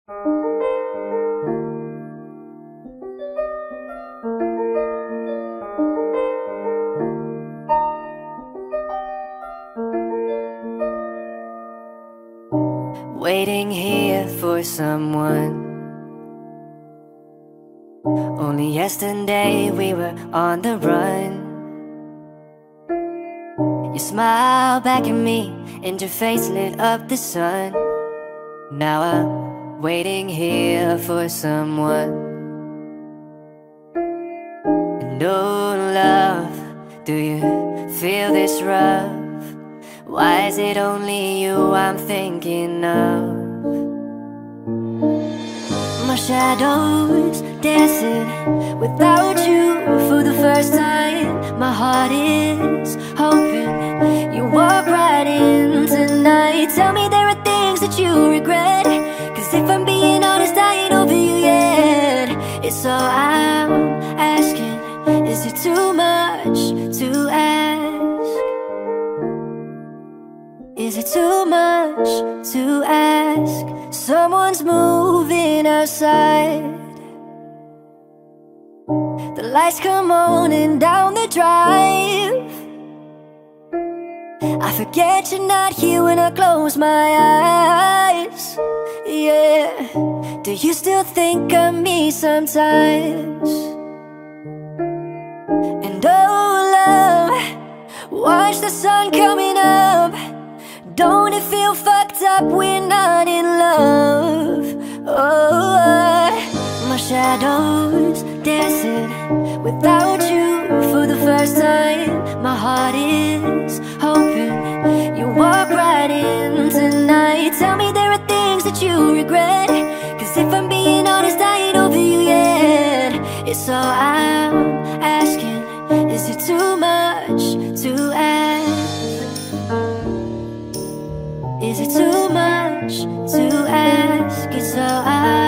Waiting here for someone. Only yesterday we were on the run. You smiled back at me and your face lit up the sun. Now I'm waiting here for someone. And oh love, do you feel this rough? Why is it only you I'm thinking of? My shadow's dancing without you for the first time. My heart is hoping you walk right in tonight. Tell me there are things that you regret, 'cause if I'm being honest, I ain't over you yet. It's all I'm asking, is it too much to ask? Is it too much to ask? Someone's moving outside. The lights come on and down the drive. I forget you're not here when I close my eyes. Yeah, do you still think of me sometimes? And oh love, watch the sun coming up. Don't it feel fucked up we're not in love? Oh, my shadow's dancing without you for the first time. My heart is hoping you walk right in tonight. Tell me there are things that you regret, 'cause if I'm being honest, I ain't over you yet. It's all I'm asking, is it too much to ask? Is it too much to ask? It's all I